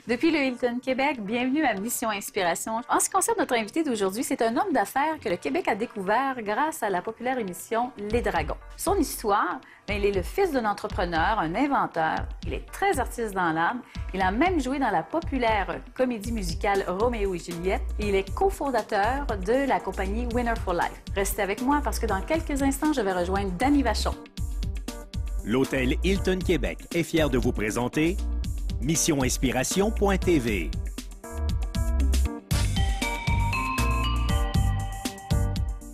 Depuis le Hilton Québec, bienvenue à Mission Inspiration. En ce qui concerne notre invité d'aujourd'hui, c'est un homme d'affaires que le Québec a découvert grâce à la populaire émission Les Dragons. Son histoire, il est le fils d'un entrepreneur, un inventeur. Il est très artiste dans l'âme. Il a même joué dans la populaire comédie musicale Roméo et Juliette. Et il est cofondateur de la compagnie Winner for Life. Restez avec moi parce que dans quelques instants, je vais rejoindre Danny Vachon. L'Hôtel Hilton Québec est fier de vous présenter missioninspiration.tv.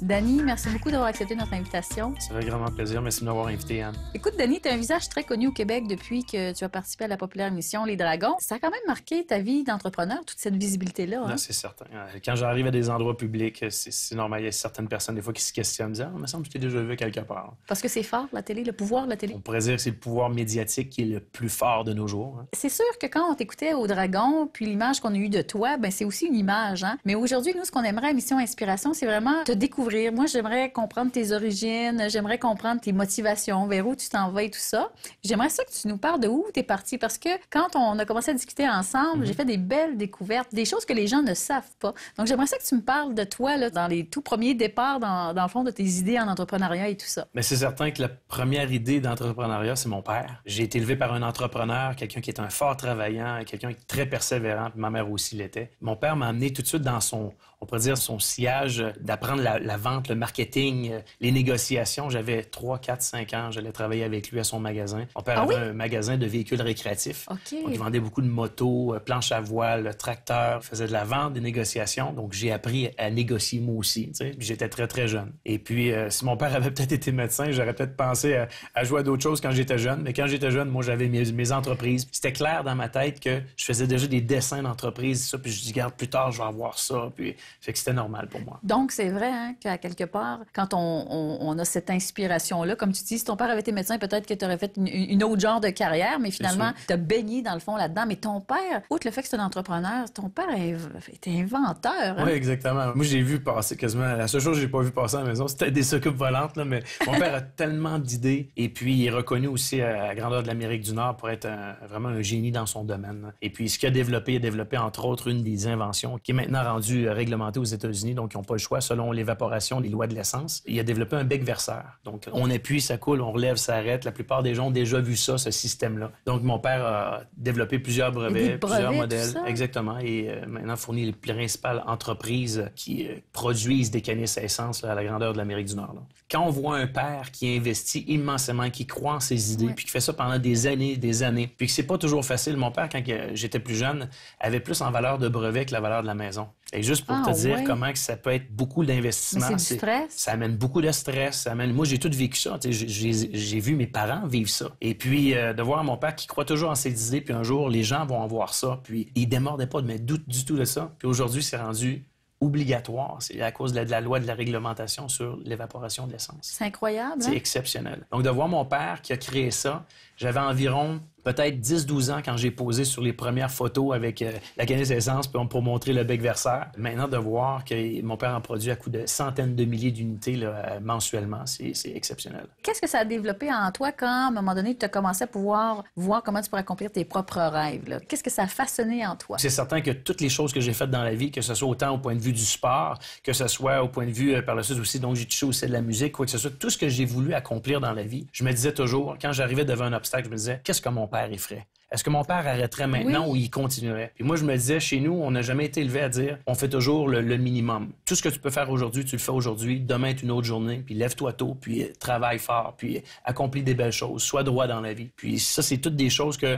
Danny, merci beaucoup d'avoir accepté notre invitation. Ça fait grandement plaisir. Merci de m'avoir invité, Anne. Écoute, Danny, tu as un visage très connu au Québec depuis que tu as participé à la populaire émission Les Dragons. Ça a quand même marqué ta vie d'entrepreneur, toute cette visibilité-là. Hein? C'est certain. Quand j'arrive à des endroits publics, c'est normal. Il y a certaines personnes, des fois, qui se questionnent, disant il me semble que je t'ai déjà vu quelque part. Parce que c'est fort, la télé, le pouvoir de la télé. On pourrait dire que c'est le pouvoir médiatique qui est le plus fort de nos jours. Hein. C'est sûr que quand on t'écoutait au Dragon, puis l'image qu'on a eue de toi, ben c'est aussi une image. Hein? Mais aujourd'hui, nous, ce qu'on aimerait à Mission Inspiration, c'est vraiment te découvrir. Moi, j'aimerais comprendre tes origines, j'aimerais comprendre tes motivations, vers où tu t'en vas et tout ça. J'aimerais ça que tu nous parles de où tu es parti, parce que quand on a commencé à discuter ensemble, j'ai fait des belles découvertes, des choses que les gens ne savent pas. Donc, j'aimerais ça que tu me parles de toi là, dans les tout premiers départs, dans le fond, de tes idées en entrepreneuriat et tout ça. Mais c'est certain que la première idée d'entrepreneuriat, c'est mon père. J'ai été élevé par un entrepreneur, quelqu'un qui est un fort travaillant, quelqu'un qui est très persévérant, puis ma mère aussi l'était. Mon père m'a amené tout de suite dans son, on pourrait dire, son sillage d'apprendre la vente, le marketing, les négociations. J'avais 3, 4, 5 ans. J'allais travailler avec lui à son magasin. Mon père avait un magasin de véhicules récréatifs. Okay. Donc, il vendait beaucoup de motos, planches à voile, tracteurs. Il faisait de la vente, des négociations. Donc, j'ai appris à négocier moi aussi. Puis j'étais très, très jeune. Et puis, si mon père avait peut-être été médecin, j'aurais peut-être pensé à jouer à d'autres choses quand j'étais jeune. Mais quand j'étais jeune, moi, j'avais mes entreprises. C'était clair dans ma tête que je faisais déjà des dessins d'entreprise. Ça, puis je dis, regarde, plus tard, je vais avoir ça. Puis, fait que c'était normal pour moi. Donc, c'est vrai hein, qu'à quelque part, quand on a cette inspiration-là, comme tu dis, si ton père avait été médecin, peut-être que tu aurais fait une autre genre de carrière, mais finalement, tu as baigné dans le fond là-dedans. Mais ton père, outre le fait que c'est un entrepreneur, ton père était inventeur. Hein? Oui, exactement. Moi, j'ai vu passer quasiment... La seule chose que j'ai pas vu passer à la maison, c'était des soucoupes volantes, là, mais mon père a tellement d'idées. Et puis, il est reconnu aussi à la grandeur de l'Amérique du Nord pour être vraiment un génie dans son domaine. Là. Et puis, ce qu'il a développé, entre autres, une des inventions qui est maintenant rendue réglementée aux États-Unis, donc ils n'ont pas le choix selon l'évaporation, les lois de l'essence. Il a développé un bec verseur. Donc, on appuie, ça coule, on relève, ça arrête. La plupart des gens ont déjà vu ça, ce système-là. Donc, mon père a développé plusieurs brevets, plusieurs modèles. Exactement. Et maintenant fournit les principales entreprises qui produisent des canisses à essence là, à la grandeur de l'Amérique du Nord. Là. Quand on voit un père qui investit immensément, qui croit en ses idées, puis qui fait ça pendant des années, puis que c'est pas toujours facile. Mon père, quand j'étais plus jeune, avait plus en valeur de brevet que la valeur de la maison. Et juste pour te dire comment que ça peut être beaucoup d'investissement. Mais c'est du stress. Ça amène beaucoup de stress. Moi, j'ai tout vécu ça. J'ai vu mes parents vivre ça. Et puis, de voir mon père qui croit toujours en ses idées, puis un jour, les gens vont en voir ça. Puis, il démordait pas de mettre doute du tout de ça. Puis aujourd'hui, c'est rendu obligatoire. C'est à cause de la loi de la réglementation sur l'évaporation de l'essence. C'est incroyable. C'est exceptionnel. Donc, de voir mon père qui a créé ça, j'avais environ peut-être 10-12 ans quand j'ai posé sur les premières photos avec la canisse d'essence pour montrer le bec verseur. Maintenant, de voir que mon père en produit à coût de centaines de milliers d'unités là, mensuellement, c'est exceptionnel. Qu'est-ce que ça a développé en toi quand, à un moment donné, tu as commencé à pouvoir voir comment tu pourrais accomplir tes propres rêves? Qu'est-ce que ça a façonné en toi? C'est certain que toutes les choses que j'ai faites dans la vie, que ce soit autant au point de vue du sport, que ce soit au point de vue par la suite aussi, donc j'ai touché aussi de la musique, quoi que ce soit, tout ce que j'ai voulu accomplir dans la vie, je me disais toujours, quand j'arrivais devant un obstacle, je me disais, qu'est-ce que mon père y ferait? Est-ce que mon père arrêterait maintenant ou il continuerait? Puis moi, je me disais, chez nous, on n'a jamais été élevé à dire, on fait toujours le minimum. Tout ce que tu peux faire aujourd'hui, tu le fais aujourd'hui. Demain est une autre journée. Puis lève-toi tôt, puis travaille fort, puis accomplis des belles choses. Sois droit dans la vie. Puis ça, c'est toutes des choses que...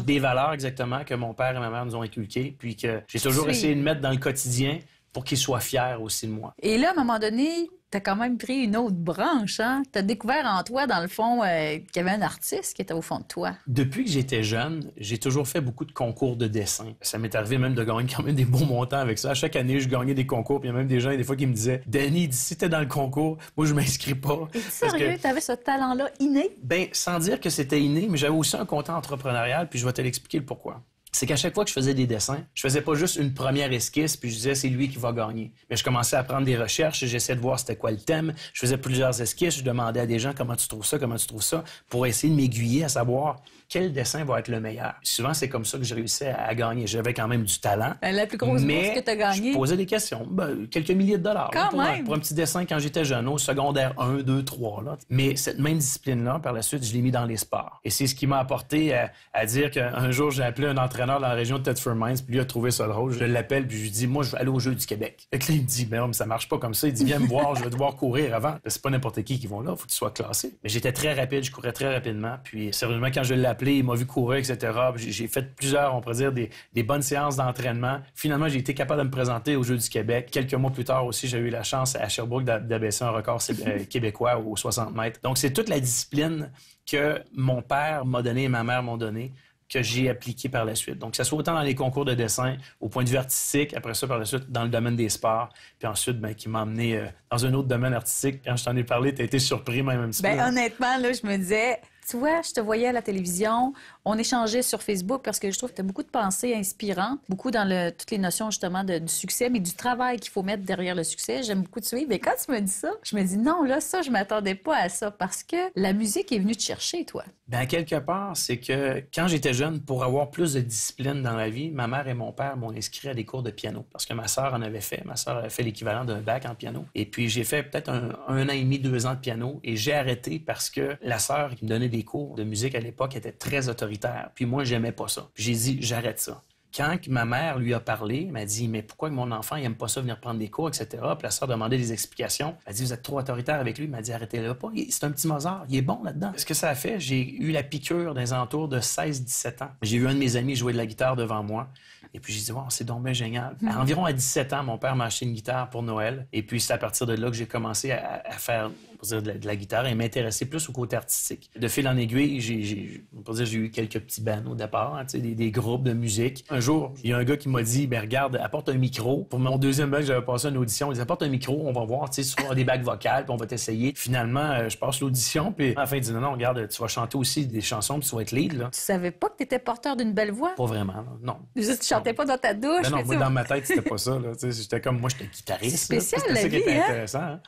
Des valeurs, exactement, que mon père et ma mère nous ont inculquées. Puis que j'ai toujours essayé de mettre dans le quotidien pour qu'ils soient fiers aussi de moi. Et là, à un moment donné... T'as quand même pris une autre branche, hein? T'as découvert en toi, dans le fond, qu'il y avait un artiste qui était au fond de toi. Depuis que j'étais jeune, j'ai toujours fait beaucoup de concours de dessin. Ça m'est arrivé même de gagner quand même des bons montants avec ça. À chaque année, je gagnais des concours, puis il y a même des gens, des fois, qui me disaient « Danny, si t'es dans le concours, moi, je m'inscris pas. » Et sérieux, t'avais ce talent-là inné? Ben, sans dire que c'était inné, mais j'avais aussi un côté entrepreneurial, puis je vais te l'expliquer le pourquoi. c'est qu'à chaque fois que je faisais des dessins, je faisais pas juste une première esquisse puis je disais c'est lui qui va gagner. Mais je commençais à prendre des recherches, j'essayais de voir c'était quoi le thème. Je faisais plusieurs esquisses, je demandais à des gens comment tu trouves ça, pour essayer de m'aiguiller à savoir quel dessin va être le meilleur. Souvent, c'est comme ça que je réussissais à gagner. J'avais quand même du talent. La plus grosse bourse que tu as gagnée? Je posais des questions. Quelques milliers de dollars. Quand pour même! Pour un petit dessin quand j'étais jeune, au secondaire 1, 2, 3. Là. Mais cette même discipline-là, par la suite, je l'ai mis dans les sports. Et c'est ce qui m'a apporté à dire qu'un jour, j'ai appelé un entraîneur dans la région de Thetford Mines, puis lui a trouvé ça drôle. Je l'appelle, puis je lui dis, moi, je veux aller aux Jeux du Québec. Et là, il me dit, mais ça marche pas comme ça. Il dit, viens me voir, je vais devoir courir avant. C'est pas n'importe qui vont là, faut que tu sois classé. Mais j'étais très rapide, je courais très rapidement. Puis, sérieusement, quand je l'ai appelé, il m'a vu courir, etc. J'ai fait plusieurs, on pourrait dire, des bonnes séances d'entraînement. Finalement, j'ai été capable de me présenter aux Jeux du Québec. Quelques mois plus tard aussi, j'ai eu la chance à Sherbrooke d'abaisser un record québécois aux 60 mètres. Donc, c'est toute la discipline que mon père m'a donnée et ma mère m'ont donnée que j'ai appliqué par la suite. Donc, que ce soit autant dans les concours de dessin, au point de vue artistique, après ça, par la suite, dans le domaine des sports, puis ensuite, qui m'a emmené dans un autre domaine artistique. Quand je t'en ai parlé, tu as été surpris même un petit peu. Honnêtement, là, je me disais... Tu vois, je te voyais à la télévision, on échangeait sur Facebook parce que je trouve que tu as beaucoup de pensées inspirantes, beaucoup dans toutes les notions justement du succès, mais du travail qu'il faut mettre derrière le succès. J'aime beaucoup te suivre. Mais quand tu me dis ça, je me dis non, là, ça, je m'attendais pas à ça parce que la musique est venue te chercher, toi. Bien, quelque part, c'est que quand j'étais jeune, pour avoir plus de discipline dans la vie, ma mère et mon père m'ont inscrit à des cours de piano parce que ma sœur en avait fait. Ma sœur avait fait l'équivalent d'un bac en piano. Et puis, j'ai fait peut-être un an et demi, 2 ans de piano et j'ai arrêté parce que la sœur qui me donnait des cours de musique à l'époque était très autoritaire. Puis moi, j'aimais pas ça. Puis j'ai dit, j'arrête ça. Quand ma mère lui a parlé, elle m'a dit, mais pourquoi mon enfant, il aime pas ça venir prendre des cours, etc. Puis la sœur demandait des explications. Elle a dit, vous êtes trop autoritaire avec lui. Elle m'a dit, arrêtez-le pas. C'est un petit Mozart. Il est bon là-dedans. Ce que ça a fait, j'ai eu la piqûre dans les alentours de 16-17 ans. J'ai vu un de mes amis jouer de la guitare devant moi. Et puis, j'ai dit, wow, c'est donc bien génial. Environ à 17 ans, mon père m'a acheté une guitare pour Noël. Et puis, c'est à partir de là que j'ai commencé à faire pour dire, de la guitare et m'intéresser plus au côté artistique. De fil en aiguille, j'ai eu quelques petits bands au départ, hein, des groupes de musique. Un jour, il y a un gars qui m'a dit, regarde, apporte un micro. Pour mon deuxième bac, j'avais passé une audition. Il dit, apporte un micro, on va voir, si tu as des bacs vocales, puis on va t'essayer. Finalement, je passe l'audition, puis à la fin, il dit, non, regarde, tu vas chanter aussi des chansons, puis tu vas être lead. Là. Tu savais pas que tu étais porteur d'une belle voix? Pas vraiment, là. Non. Juste, tu chantais pas dans ta douche? Ben non, moi, dans ma tête, c'était pas ça. J'étais comme, moi, j'étais guitariste. C'est spécial, c'était ça qui était hein? intéressant. Hein?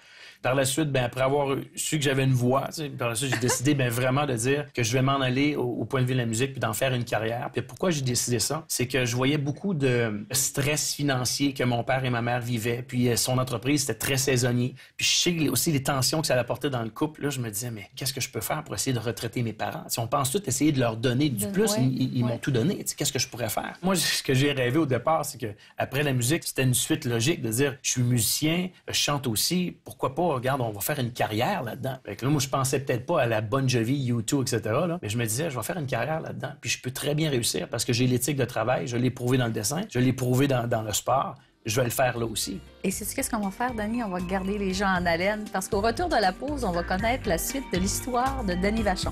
Par la suite, après avoir su que j'avais une voix, par la suite, j'ai décidé vraiment de dire que je vais m'en aller au point de vue de la musique puis d'en faire une carrière. Puis pourquoi j'ai décidé ça? C'est que je voyais beaucoup de stress financier que mon père et ma mère vivaient. Puis son entreprise, c'était très saisonnier. Puis je sais aussi les tensions que ça apportait dans le couple. Là, je me disais, mais qu'est-ce que je peux faire pour essayer de retraiter mes parents? Si on pense tout essayer de leur donner du plus, ils m'ont tout donné. Qu'est-ce que je pourrais faire? Moi, ce que j'ai rêvé au départ, c'est que après la musique, c'était une suite logique de dire, je suis musicien, je chante aussi, pourquoi pas? Regarde, on va faire une carrière là-dedans. Fait que là, moi, je pensais peut-être pas à la Bon Jovi, U2, etc. Là, mais je me disais, je vais faire une carrière là-dedans. Puis je peux très bien réussir parce que j'ai l'éthique de travail, je l'ai prouvé dans le dessin, je l'ai prouvé dans le sport. Je vais le faire là aussi. Et c'est qu'est-ce qu'on va faire, Danny? On va garder les gens en haleine parce qu'au retour de la pause, on va connaître la suite de l'histoire de Danny Vachon.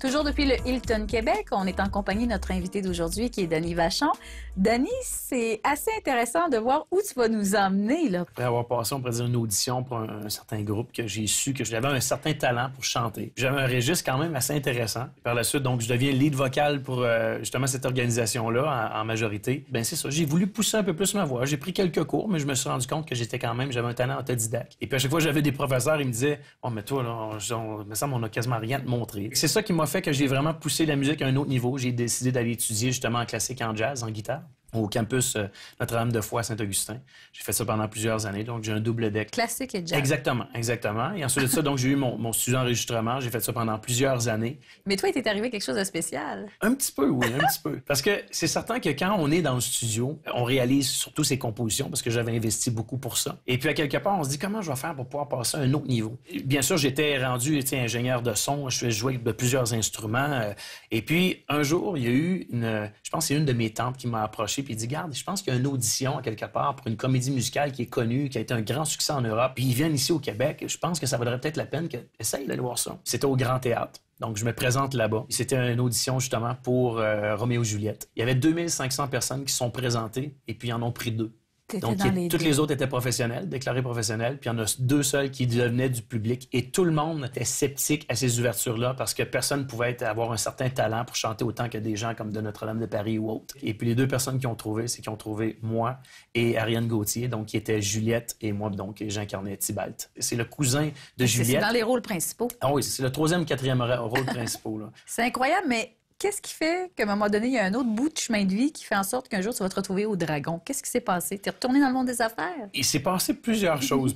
Toujours depuis le Hilton Québec, on est en compagnie de notre invité d'aujourd'hui qui est Danny Vachon. Danny, c'est assez intéressant de voir où tu vas nous emmener, là. Après avoir passé, on pourrait dire, une audition pour un certain groupe, que j'ai su que j'avais un certain talent pour chanter. J'avais un registre quand même assez intéressant. Par la suite, donc, je deviens lead vocal pour justement cette organisation-là en majorité. Ben c'est ça, j'ai voulu pousser un peu plus ma voix. J'ai pris quelques cours, mais je me suis rendu compte que j'avais un talent autodidacte. Et puis à chaque fois, j'avais des professeurs, ils me disaient, oh, mais toi, là, il me semble qu'on a quasiment rien à te montrer. C'est ça qui m'a fait que j'ai vraiment poussé la musique à un autre niveau. J'ai décidé d'aller étudier justement en classique en jazz, en guitare, au campus Notre-Dame-de-Foix à Saint-Augustin. J'ai fait ça pendant plusieurs années, donc j'ai un double deck. Classique et jazz. Exactement. Et ensuite de ça, donc j'ai eu mon studio d'enregistrement. J'ai fait ça pendant plusieurs années. Mais toi, il t'est arrivé quelque chose de spécial. Un petit peu, oui, un petit peu. Parce que c'est certain que quand on est dans le studio, on réalise surtout ses compositions parce que j'avais investi beaucoup pour ça. Et puis à quelque part, on se dit comment je vais faire pour pouvoir passer à un autre niveau. Bien sûr, j'étais rendu ingénieur de son. Je jouais de plusieurs instruments. Et puis un jour, il y a eu je pense que c'est une de mes tantes qui m'a approché puis il dit, garde, je pense qu'il y a une audition à quelque part pour une comédie musicale qui est connue, qui a été un grand succès en Europe, puis ils viennent ici au Québec. Je pense que ça vaudrait peut-être la peine que essaye d'aller voir ça. C'était au Grand Théâtre. Donc, je me présente là-bas. C'était une audition, justement, pour Roméo et Juliette. Il y avait 2500 personnes qui se sont présentées, et puis ils en ont pris 2. T'étais dans les toutes deux. les autres étaient professionnels, déclarés professionnels, puis il y en a 2 seuls qui devenaient du public. Et tout le monde était sceptique à ces ouvertures-là parce que personne ne pouvait avoir un certain talent pour chanter autant que des gens comme de Notre-Dame de Paris ou autres. Et puis les 2 personnes qui ont trouvé, c'est qu'ils ont trouvé moi et Ariane Gauthier, donc qui était Juliette, et moi, donc j'incarnais Tybalt. C'est le cousin de C'est Juliette. dans les rôles principaux. Ah oui, c'est le 3e, 4e rôle principal. Là. C'est incroyable, mais qu'est-ce qui fait qu'à un moment donné, il y a un autre bout de chemin de vie qui fait en sorte qu'un jour, tu vas te retrouver au Dragon? Qu'est-ce qui s'est passé? T'es retourné dans le monde des affaires? Il s'est passé plusieurs choses.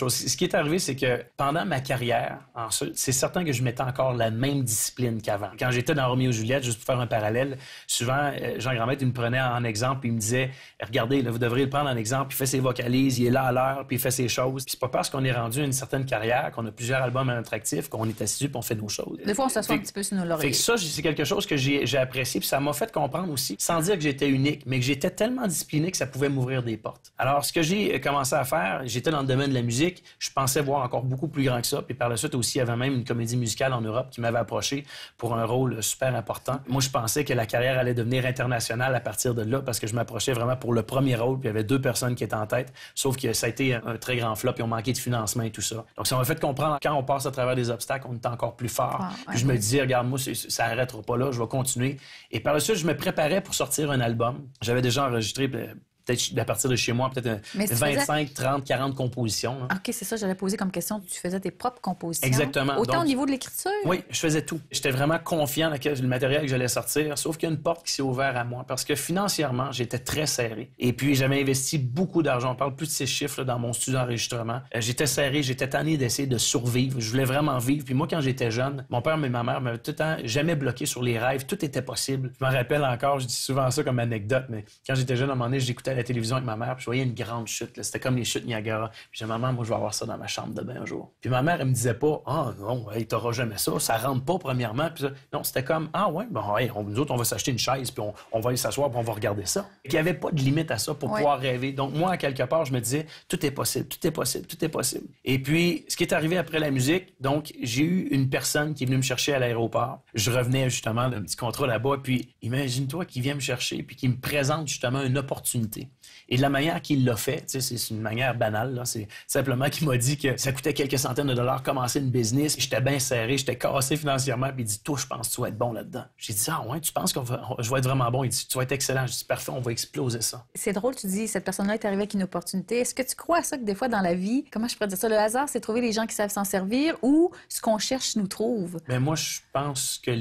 Ce qui est arrivé, c'est que pendant ma carrière, c'est certain que je mettais encore la même discipline qu'avant. Quand j'étais dans Roméo et Juliette, juste pour faire un parallèle, souvent, Jean Grandmaître, il me prenait en exemple, puis il me disait, regardez, là, vous devriez le prendre en exemple, il fait ses vocalises, il est là à l'heure, puis il fait ses choses. Puis c'est pas parce qu'on est rendu à une certaine carrière, qu'on a plusieurs albums à notre actif, qu'on est assis puis on fait nos choses. Des fois, on s'assoit un petit peu sur nos Fait lauriers. que ça, c'est quelque chose que j'ai apprécié, puis ça m'a fait comprendre aussi, sans dire que j'étais unique, mais que j'étais tellement discipliné que ça pouvait m'ouvrir des portes. Alors, ce que j'ai commencé à faire, j'étais dans le domaine de la musique, je pensais voir encore beaucoup plus grand que ça, puis par la suite aussi, il y avait même une comédie musicale en Europe qui m'avait approché pour un rôle super important. Moi, je pensais que la carrière allait devenir internationale à partir de là, parce que je m'approchais vraiment pour le premier rôle, puis il y avait 2 personnes qui étaient en tête, sauf que ça a été un très grand flop, ils ont manqué de financement et tout ça. Donc, ça m'a fait comprendre, quand on passe à travers des obstacles, on est encore plus fort. Puis je me disais, regarde, moi, ça n'arrêtera pas là, je vais continuer. Et par la suite, je me préparais pour sortir un album. J'avais déjà enregistré, peut-être à partir de chez moi, peut-être 25, 30, 40 compositions. Hein. OK, c'est ça, j'allais poser comme question. Tu faisais tes propres compositions. Exactement. Autant Donc, au niveau de l'écriture? Oui, je faisais tout. J'étais vraiment confiant dans le matériel que j'allais sortir, sauf qu'il y a une porte qui s'est ouverte à moi parce que financièrement, j'étais très serré. Et puis, j'avais investi beaucoup d'argent. On parle plus de ces chiffres là, dans mon studio d'enregistrement. J'étais serré, j'étais tanné d'essayer de survivre. Je voulais vraiment vivre. Puis moi, quand j'étais jeune, mon père et ma mère m'avaient tout le temps jamais bloqué sur les rêves. Tout était possible. Je me rappelle encore, je dis souvent ça comme anecdote, mais quand j'étais jeune, à un moment donné, j'écoutais la télévision avec ma mère. Puis je voyais une grande chute. Là. C'était comme les chutes Niagara. Puis je disais, maman, moi, je vais avoir ça dans ma chambre de bain un jour. Puis ma mère, elle me disait pas, ah non, hey, t'auras jamais ça. Ça rentre pas, premièrement. Puis ça, non, c'était comme, ah ouais, bon, hey, nous autres, on va s'acheter une chaise, puis on va aller s'asseoir, puis on va regarder ça. Puis il n'y avait pas de limite à ça pour pouvoir rêver. Donc, moi, à quelque part, je me disais, tout est possible, tout est possible, tout est possible. Et puis, ce qui est arrivé après la musique, donc, j'ai eu une personne qui est venue me chercher à l'aéroport. Je revenais justement d'un petit contrat là-bas, puis imagine-toi qu'il vient me chercher, puis qu'il me présente justement une opportunité. Et de la manière qu'il l'a fait, c'est une manière banale, là, c'est simplement qu'il m'a dit que ça coûtait quelques centaines de dollars commencer une business. J'étais bien serré, j'étais cassé financièrement, puis il dit, toi, je pense que tu vas être bon là-dedans. J'ai dit, ah ouais, tu penses que je vais être vraiment bon? Il dit, tu vas être excellent. J'ai dit, parfait, on va exploser ça. C'est drôle, tu dis, cette personne-là est arrivée avec une opportunité. Est-ce que tu crois à ça que des fois dans la vie, comment je pourrais dire ça, le hasard, c'est trouver les gens qui savent s'en servir ou ce qu'on cherche nous trouve? Ben moi, je pense que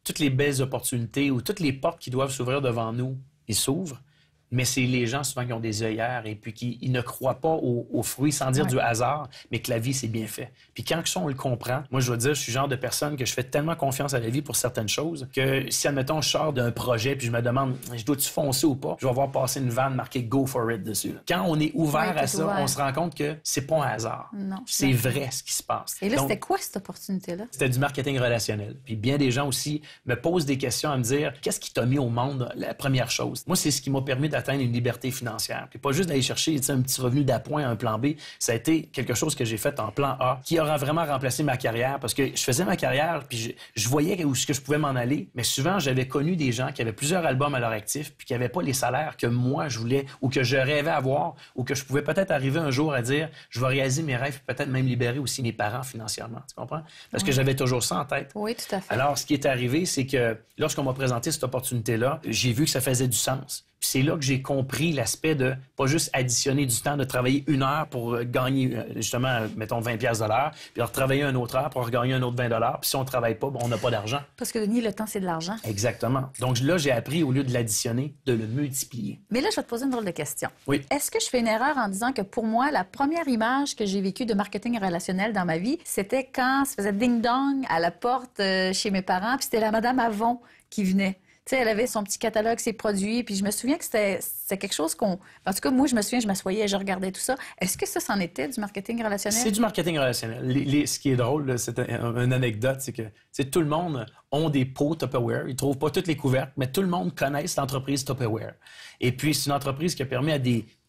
toutes les belles opportunités ou toutes les portes qui doivent s'ouvrir devant nous, ils s'ouvrent. Mais c'est les gens souvent qui ont des œillères et puis qui ils ne croient pas aux fruits sans dire du hasard, mais que la vie, c'est bien fait. Puis quand ça, on le comprend, moi, je veux dire, je suis le genre de personne que je fais tellement confiance à la vie pour certaines choses que si, admettons, je sors d'un projet puis je me demande, je dois-tu foncer ou pas, je vais voir passer une vanne marquée « Go for it » dessus. Là. Quand on est ouvert à ça, on se rend compte que c'est pas un hasard. Non, c'est vrai ce qui se passe. Et là, Donc, c'était quoi cette opportunité-là? c'était du marketing relationnel. Puis bien des gens aussi me posent des questions à me dire, qu'est-ce qui t'a mis au monde, la première chose? Moi, c'est ce qui m'a permis d'atteindre une liberté financière. Puis pas juste d'aller chercher un petit revenu d'appoint à un plan B. Ça a été quelque chose que j'ai fait en plan A qui aura vraiment remplacé ma carrière parce que je faisais ma carrière puis je voyais où est-ce que je pouvais m'en aller. Mais souvent, j'avais connu des gens qui avaient plusieurs albums à leur actif puis qui n'avaient pas les salaires que moi, je voulais ou que je rêvais avoir ou que je pouvais peut-être arriver un jour à dire je vais réaliser mes rêves puis peut-être même libérer aussi mes parents financièrement. Tu comprends? Parce que j'avais toujours ça en tête. Oui, tout à fait. Alors, ce qui est arrivé, c'est que lorsqu'on m'a présenté cette opportunité-là, j'ai vu que ça faisait du sens. Puis c'est là que j'ai compris l'aspect de pas juste additionner du temps, de travailler 1 heure pour gagner, justement, mettons 20$ de l'heure, puis alors travailler 1 autre heure pour gagner un autre 20$. Puis si on travaille pas, on n'a pas d'argent. Parce que, Denis, le temps, c'est de l'argent. Exactement. Donc là, j'ai appris, au lieu de l'additionner, de le multiplier. Mais là, je vais te poser une drôle de question. Oui. Est-ce que je fais une erreur en disant que pour moi, la première image que j'ai vécue de marketing relationnel dans ma vie, c'était quand ça faisait ding-dong à la porte chez mes parents, puis c'était la Madame Avon qui venait. Tu sais, elle avait son petit catalogue, ses produits, puis je me souviens que c'était quelque chose qu'on... En tout cas, moi, je me souviens, je m'assoyais, je regardais tout ça. Est-ce que ça, c'en était du marketing relationnel? C'est du marketing relationnel. Ce qui est drôle, là, c'est une anecdote, c'est que tout le monde a des pots Tupperware. Ils ne trouvent pas toutes les couvertes, mais tout le monde connaît l'entreprise Tupperware. Et puis, c'est une entreprise qui a permis à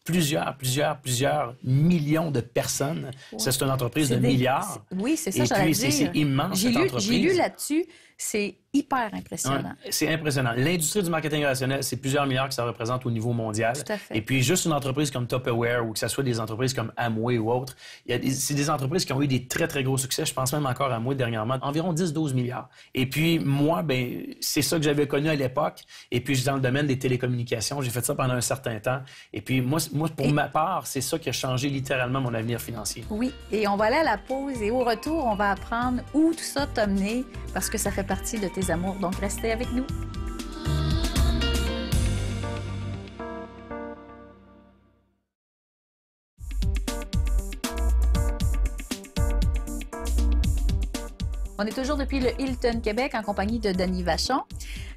plusieurs millions de personnes. Ouais. C'est une entreprise de milliards. Oui, c'est ça, j'allais dire. Et puis, c'est immense, cette entreprise. J'ai lu là-dessus, C'est hyper impressionnant. Ouais, c'est impressionnant. L'industrie du marketing relationnel, c'est plusieurs milliards que ça représente au niveau mondial. Tout à fait. Et puis, juste une entreprise comme Tupperware ou que ce soit des entreprises comme Amway ou autres, c'est des entreprises qui ont eu des très, très gros succès. Je pense même encore à Amway dernièrement, environ 10-12 milliards. Et puis, moi, ben, c'est ça que j'avais connu à l'époque. Et puis, je suis dans le domaine des télécommunications. J'ai fait ça pendant un certain temps. Et puis, moi pour ma part, c'est ça qui a changé littéralement mon avenir financier. Oui, et on va aller à la pause et au retour, on va apprendre où tout ça t'a mené parce que ça fait partie de tes amours. Donc, restez avec nous. On est toujours depuis le Hilton Québec en compagnie de Dany Vachon.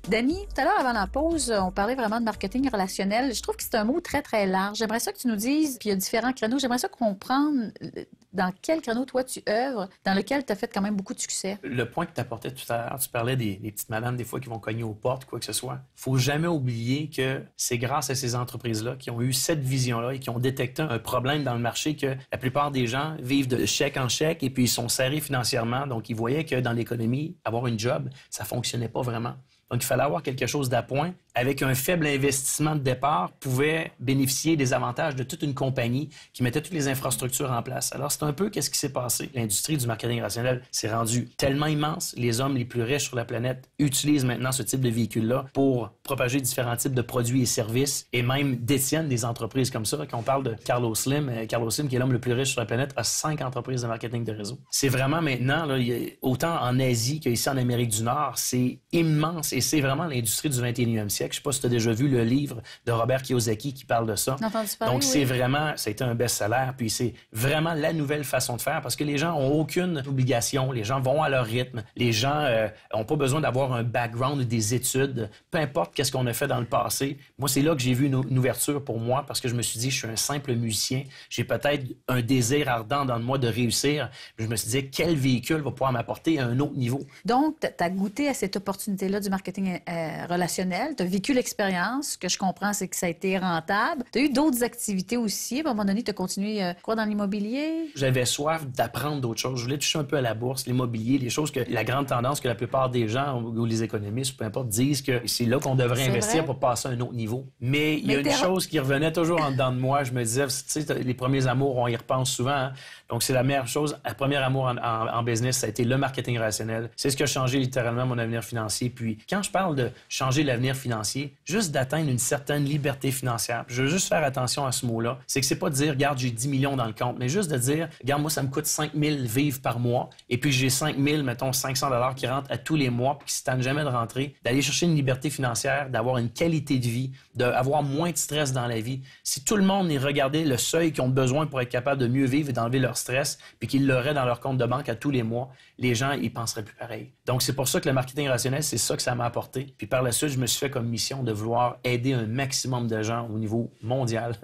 Dany, tout à l'heure, avant la pause, on parlait vraiment de marketing relationnel. Je trouve que c'est un mot très, très large. J'aimerais ça que tu nous dises, puis il y a différents créneaux, j'aimerais ça comprendre dans quel créneau, toi, tu œuvres, dans lequel tu as fait quand même beaucoup de succès. Le point que tu apportais tout à l'heure, tu parlais des petites madames, des fois, qui vont cogner aux portes, quoi que ce soit. Il faut jamais oublier que c'est grâce à ces entreprises-là qui ont eu cette vision-là et qui ont détecté un problème dans le marché que la plupart des gens vivent de chèque en chèque et puis ils sont serrés financièrement. Donc, ils voyaient que dans l'économie, avoir une job, ça fonctionnait pas vraiment. Donc, il fallait avoir quelque chose d'appoint. Avec un faible investissement de départ, pouvait bénéficier des avantages de toute une compagnie qui mettait toutes les infrastructures en place. Alors, c'est un peu qu'est-ce qui s'est passé. L'industrie du marketing relationnel s'est rendue tellement immense. Les hommes les plus riches sur la planète utilisent maintenant ce type de véhicule-là pour propager différents types de produits et services et même détiennent des entreprises comme ça. Quand on parle de Carlos Slim, Carlos Slim, qui est l'homme le plus riche sur la planète, a 5 entreprises de marketing de réseau. C'est vraiment maintenant, là, autant en Asie qu'ici en Amérique du Nord, c'est immense et c'est vraiment l'industrie du 21e siècle. Je ne sais pas si tu as déjà vu le livre de Robert Kiyosaki qui parle de ça. Donc, c'est vraiment, ça a été un best-seller, puis c'est vraiment la nouvelle façon de faire parce que les gens n'ont aucune obligation, les gens vont à leur rythme, les gens n'ont pas besoin d'avoir un background ou des études, peu importe qu'est-ce qu'on a fait dans le passé. Moi, c'est là que j'ai vu une ouverture pour moi parce que je me suis dit, je suis un simple musicien, j'ai peut-être un désir ardent dans moi de réussir. Je me suis dit, quel véhicule va pouvoir m'apporter à un autre niveau? Donc, tu as goûté à cette opportunité-là du marketing relationnel, tu as vécu l'expérience. Ce que je comprends, c'est que ça a été rentable. Tu as eu d'autres activités aussi. À un moment donné, tu as continué quoi dans l'immobilier? J'avais soif d'apprendre d'autres choses. Je voulais toucher un peu à la bourse, l'immobilier, les choses que la grande tendance que la plupart des gens ou les économistes, peu importe, disent que c'est là qu'on devrait investir pour passer à un autre niveau. Mais il y a une chose qui revenait toujours en dedans de moi. Je me disais, tu sais, les premiers amours, on y repense souvent. Hein? Donc, c'est la meilleure chose. Le premier amour en business, ça a été le marketing relationnel. C'est ce qui a changé littéralement mon avenir financier. Puis, quand je parle de changer l'avenir financier, juste d'atteindre une certaine liberté financière. Je veux juste faire attention à ce mot-là. C'est que c'est pas de dire, regarde, j'ai 10 millions dans le compte, mais juste de dire, regarde, moi, ça me coûte 5 000 vivre par mois, et puis j'ai 5 000, mettons 500 $ qui rentrent à tous les mois, puis qui se tannent jamais de rentrer, d'aller chercher une liberté financière, d'avoir une qualité de vie, d'avoir moins de stress dans la vie. Si tout le monde y regardait le seuil qu'ils ont besoin pour être capable de mieux vivre et d'enlever leur stress, puis qu'ils l'auraient dans leur compte de banque à tous les mois, les gens, ils penseraient plus pareil. Donc, c'est pour ça que le marketing rationnel, c'est ça que ça m'a apporté. Puis par la suite, je me suis fait comme mission de vouloir aider un maximum de gens au niveau mondial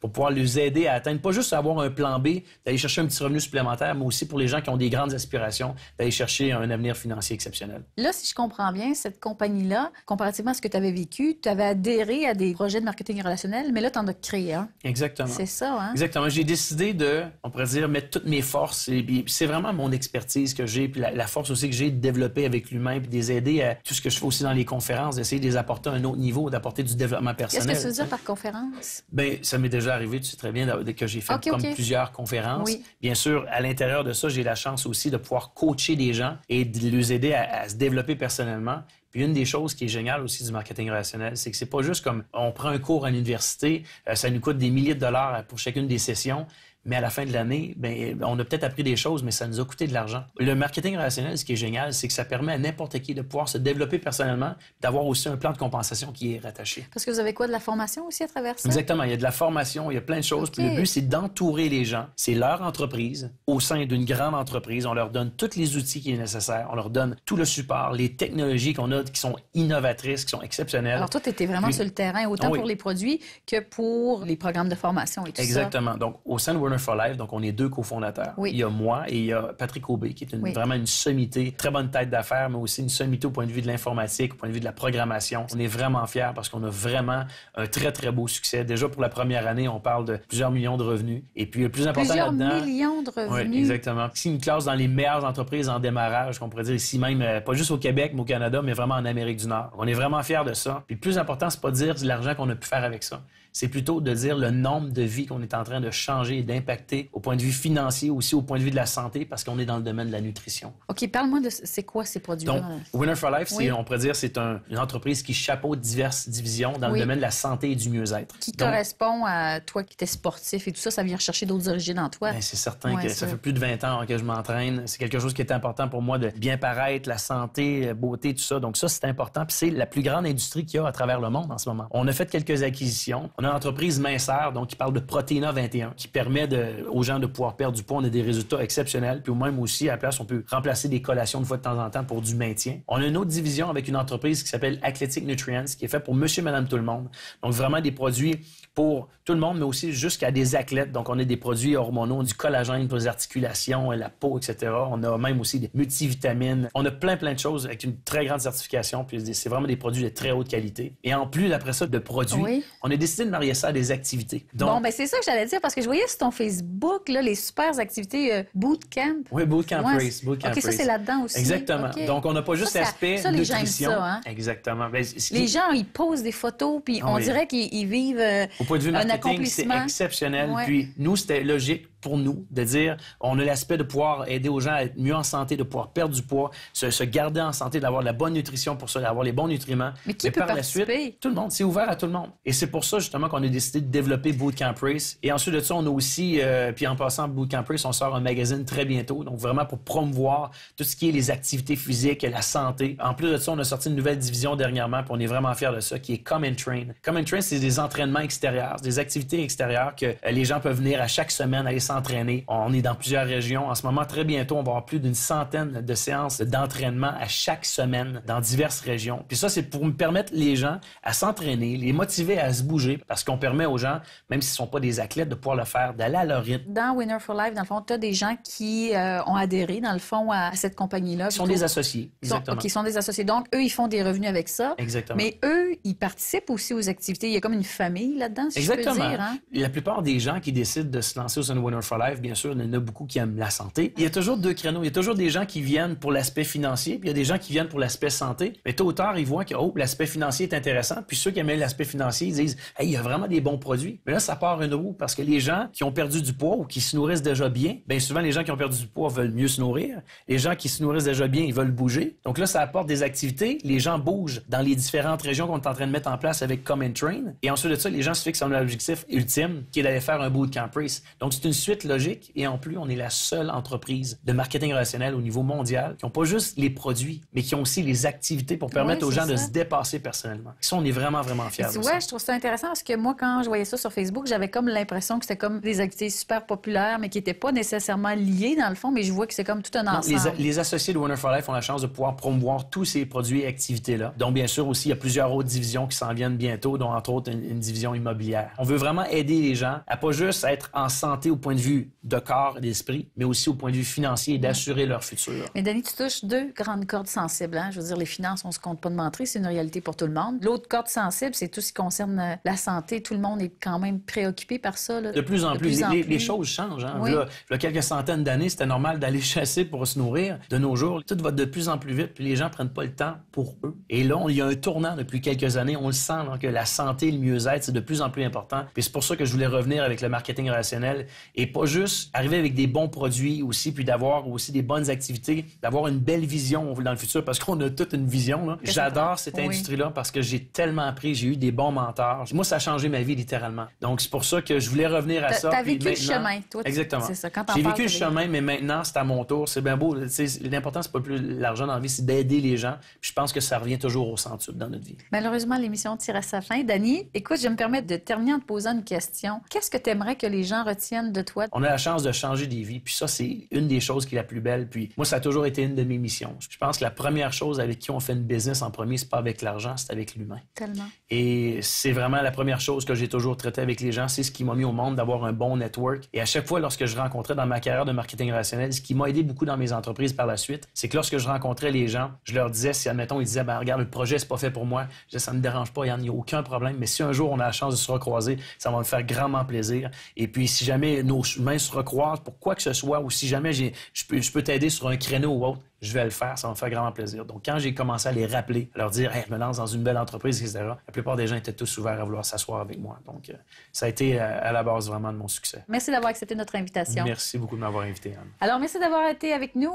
pour pouvoir les aider à atteindre, pas juste avoir un plan B, d'aller chercher un petit revenu supplémentaire, mais aussi pour les gens qui ont des grandes aspirations, d'aller chercher un avenir financier exceptionnel. Là, si je comprends bien, cette compagnie-là, comparativement à ce que tu avais vécu, tu avais adhéré à des projets de marketing relationnel, mais là, tu en as créé un. Exactement. C'est ça, hein? Exactement. J'ai décidé de, on pourrait dire, mettre toutes mes forces. Et puis, c'est vraiment mon expertise que j'ai, puis la force aussi que j'ai de développer avec l'humain, puis de les aider à tout ce que je fais aussi dans les conférences, d'essayer de les apporter à un autre niveau, d'apporter du développement personnel. Qu'est-ce que tu veux dire par conférence? Bien, ça m'est déjà arrivé, tu sais très bien, que j'ai fait plusieurs conférences. Oui. Bien sûr, à l'intérieur de ça, j'ai la chance aussi de pouvoir coacher des gens et de les aider à se développer personnellement. Puis une des choses qui est géniale aussi du marketing relationnel, c'est que c'est pas juste comme on prend un cours à l'université, ça nous coûte des milliers de dollars pour chacune des sessions. Mais à la fin de l'année, bien, on a peut-être appris des choses, mais ça nous a coûté de l'argent. Le marketing relationnel, ce qui est génial, c'est que ça permet à n'importe qui de pouvoir se développer personnellement, d'avoir aussi un plan de compensation qui est rattaché. Parce que vous avez quoi, de la formation aussi à travers ça? Exactement. Il y a de la formation, il y a plein de choses. Puis le but, c'est d'entourer les gens. C'est leur entreprise, au sein d'une grande entreprise. On leur donne tous les outils qui sont nécessaires. On leur donne tout le support, les technologies qu'on a qui sont innovatrices, qui sont exceptionnelles. Alors toi, tu étais vraiment sur le terrain, autant pour les produits que pour les programmes de formation et tout ça. Exactement. Donc, au sein de Warner Winner for Life, donc on est 2 cofondateurs. Oui. Il y a moi et il y a Patrick Aubé, qui est vraiment une sommité, très bonne tête d'affaires, mais aussi une sommité au point de vue de l'informatique, au point de vue de la programmation. On est vraiment fiers parce qu'on a vraiment un très, très beau succès. Déjà, pour la première année, on parle de plusieurs millions de revenus. Et puis, le plus important là-dedans... Plusieurs millions de revenus. Oui, exactement. C'est une classe dans les meilleures entreprises en démarrage, qu'on pourrait dire ici même, pas juste au Québec, mais au Canada, mais vraiment en Amérique du Nord. On est vraiment fiers de ça. Puis le plus important, c'est pas de dire l'argent qu'on a pu faire avec ça. C'est plutôt de dire le nombre de vies qu'on est en train de changer et d'impacter au point de vue financier, aussi au point de vue de la santé, parce qu'on est dans le domaine de la nutrition. OK, parle-moi de c'est quoi ces produits-là? Donc, Winner for Life, Oui. on pourrait dire c'est une entreprise qui chapeaute diverses divisions dans le domaine de la santé et du mieux-être. Qui correspond à toi qui étais sportif et tout ça, ça vient chercher d'autres origines en toi. Bien, c'est certain que ça fait plus de 20 ans que je m'entraîne. C'est quelque chose qui est important pour moi de bien paraître, la santé, la beauté, tout ça. Donc ça, c'est important. Puis c'est la plus grande industrie qu'il y a à travers le monde en ce moment. On a fait quelques acquisitions. On a une entreprise Minceur, donc qui parle de Protéina 21, qui permet aux gens de pouvoir perdre du poids. On a des résultats exceptionnels. Puis même aussi, à la place, on peut remplacer des collations de fois de temps en temps pour du maintien. On a une autre division avec une entreprise qui s'appelle Athletic Nutrients, qui est faite pour monsieur, madame, tout le monde. Donc vraiment des produits pour tout le monde, mais aussi jusqu'à des athlètes. Donc, on a des produits hormonaux, du collagène pour les articulations, la peau, etc. On a même aussi des multivitamines. On a plein de choses avec une très grande certification. Puis c'est vraiment des produits de très haute qualité. Et en plus, après ça, de produits, on a décidé de marier ça à des activités. Donc, bon, ben c'est ça que j'allais dire, parce que je voyais sur ton Facebook là, les super activités Bootcamp. Oui, Bootcamp Race. Bootcamp OK, ça, c'est là-dedans aussi. Exactement. Okay. Donc, on n'a pas juste l'aspect ça, les nutrition. gens aiment ça, hein? Exactement. Ben, les gens, ils posent des photos, puis on dirait qu'ils vivent au point de vue un marketing, accomplissement. c'est exceptionnel. Ouais. Puis nous, c'était logique pour nous de dire, on a l'aspect de pouvoir aider aux gens à être mieux en santé, de pouvoir perdre du poids, se garder en santé, d'avoir de la bonne nutrition pour ça, d'avoir les bons nutriments. Mais qui peut par participer? la suite, tout le monde. C'est ouvert à tout le monde. Et c'est pour ça, justement, qu'on a décidé de développer Bootcamp Race. Et ensuite de ça, on a aussi, puis en passant, Bootcamp Race, on sort un magazine très bientôt. Donc, vraiment pour promouvoir tout ce qui est les activités physiques et la santé. En plus de ça, on a sorti une nouvelle division dernièrement, puis on est vraiment fiers de ça, qui est Come and Train. Come and Train, c'est des entraînements extérieurs, des activités extérieures que les gens peuvent venir à chaque semaine aller s'entraîner. On est dans plusieurs régions. En ce moment, très bientôt, on va avoir plus d'une centaine de séances d'entraînement à chaque semaine dans diverses régions. Puis ça, c'est pour me permettre les gens à s'entraîner, les motiver à se bouger, parce qu'on permet aux gens, même s'ils ne sont pas des athlètes, de pouvoir le faire, d'aller à leur rythme. Dans Winner for Life, dans le fond, tu as des gens qui ont adhéré, dans le fond, à cette compagnie-là. Ils sont des associés, exactement. Ils sont des associés. Donc, eux, ils font des revenus avec ça. Exactement. Mais eux, ils participent aussi aux activités. Il y a comme une famille là-dedans, si exactement. je peux dire. Hein? La plupart des gens qui décident de se lancer au sein de Winner for Life, bien sûr, il y en a beaucoup qui aiment la santé. Il y a toujours 2 créneaux. Il y a toujours des gens qui viennent pour l'aspect financier, puis il y a des gens qui viennent pour l'aspect santé. Mais tôt ou tard, ils voient que l'aspect financier est intéressant. Puis ceux qui aiment l'aspect financier, ils disent « Hey, il y a vraiment des bons produits. » Mais là, ça part une roue parce que les gens qui ont perdu du poids ou qui se nourrissent déjà bien, bien souvent, les gens qui ont perdu du poids veulent mieux se nourrir. Les gens qui se nourrissent déjà bien, ils veulent bouger. Donc là, ça apporte des activités. Les gens bougent dans les différentes régions qu'on est en train de mettre en place avec Come and Train. Et ensuite de ça, les gens se fixent un objectif ultime qui est d'aller faire un Bootcamp Race. Donc, c'est une suite logique. Et en plus, on est la seule entreprise de marketing relationnel au niveau mondial qui n'ont pas juste les produits, mais qui ont aussi les activités pour permettre aux gens de se dépasser personnellement. Ça, on est vraiment, vraiment fiers de ça. Je trouve ça intéressant parce que moi, quand je voyais ça sur Facebook, j'avais comme l'impression que c'était comme des activités super populaires, mais qui n'étaient pas nécessairement liées dans le fond, mais je vois que c'est comme tout un ensemble. Les associés de Winner for Life ont la chance de pouvoir promouvoir tous ces produits et activités-là. Donc, bien sûr, aussi, il y a plusieurs autres divisions qui s'en viennent bientôt, dont entre autres une division immobilière. On veut vraiment aider les gens à pas juste être en santé au point de vue de corps et d'esprit, mais aussi au point de vue financier et d'assurer leur futur. Mais Dani, tu touches 2 grandes cordes sensibles. Hein? Je veux dire, les finances, on se compte pas de mentir, c'est une réalité pour tout le monde. L'autre corde sensible, c'est tout ce qui concerne la santé. Tout le monde est quand même préoccupé par ça. Là. De plus en plus. Les choses changent. Hein? Oui. Là, quelques centaines d'années, c'était normal d'aller chasser pour se nourrir. De nos jours, tout va de plus en plus vite, puis les gens prennent pas le temps pour eux. Et là, il y a un tournant depuis quelques années. On le sent, là, que la santé, le mieux-être, c'est de plus en plus important. Puis c'est pour ça que je voulais revenir avec le marketing relationnel et pas juste arriver avec des bons produits aussi, puis d'avoir aussi des bonnes activités, d'avoir une belle vision dans le futur, parce qu'on a toute une vision. Là. J'adore cette industrie-là parce que j'ai tellement appris, j'ai eu des bons mentors. Moi, ça a changé ma vie littéralement. Donc, c'est pour ça que je voulais revenir à ça. T'as vécu maintenant... le chemin, toi. Exactement. C'est ça. J'ai vécu le chemin, mais maintenant, c'est à mon tour. C'est bien beau. L'important, c'est pas plus l'argent dans la vie, c'est d'aider les gens. Puis je pense que ça revient toujours au centre dans notre vie. Malheureusement, l'émission tire à sa fin. Dani, écoute, je me permets de terminer en te posant une question. Qu'est-ce que tu aimerais que les gens retiennent de toi toi. On a la chance de changer des vies, puis ça, c'est une des choses qui est la plus belle. Puis moi, ça a toujours été une de mes missions. Je pense que la première chose avec qui on fait une business en premier, c'est pas avec l'argent, c'est avec l'humain. Tellement. Et c'est vraiment la première chose que j'ai toujours traitée avec les gens. C'est ce qui m'a mis au monde d'avoir un bon network. Et à chaque fois, lorsque je rencontrais dans ma carrière de marketing relationnel, ce qui m'a aidé beaucoup dans mes entreprises par la suite, c'est que lorsque je rencontrais les gens, je leur disais, si admettons, ils disaient, ben regarde, le projet, c'est pas fait pour moi, je disais, ça ne me dérange pas, il n'y a aucun problème. Mais si un jour on a la chance de se recroiser, ça va me faire grandement plaisir. Et puis, si jamais nos chemins se recroisent pour quoi que ce soit, ou si jamais je peux t'aider sur un créneau ou autre, je vais le faire, ça va me faire grandement plaisir. Donc, quand j'ai commencé à les rappeler, à leur dire, hey, je me lance dans une belle entreprise, etc., la plupart des gens étaient tous ouverts à vouloir s'asseoir avec moi. Donc, ça a été à la base vraiment de mon succès. Merci d'avoir accepté notre invitation. Merci beaucoup de m'avoir invité, Anne. Alors, merci d'avoir été avec nous.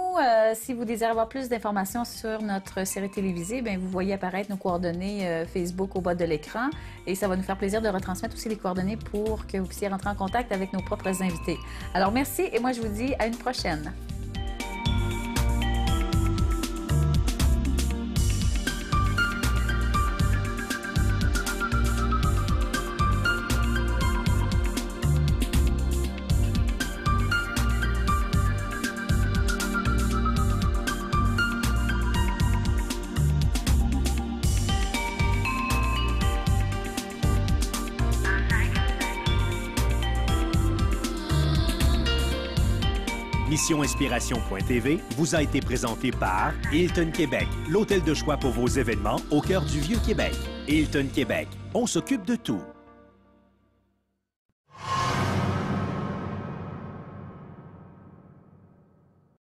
Si vous désirez avoir plus d'informations sur notre série télévisée, bien, vous voyez apparaître nos coordonnées Facebook au bas de l'écran. Et ça va nous faire plaisir de retransmettre aussi les coordonnées pour que vous puissiez rentrer en contact avec nos propres invités. Alors, merci et moi, je vous dis à une prochaine. MissionInspiration.tv vous a été présenté par Hilton Québec, l'hôtel de choix pour vos événements au cœur du Vieux-Québec. Hilton Québec, on s'occupe de tout.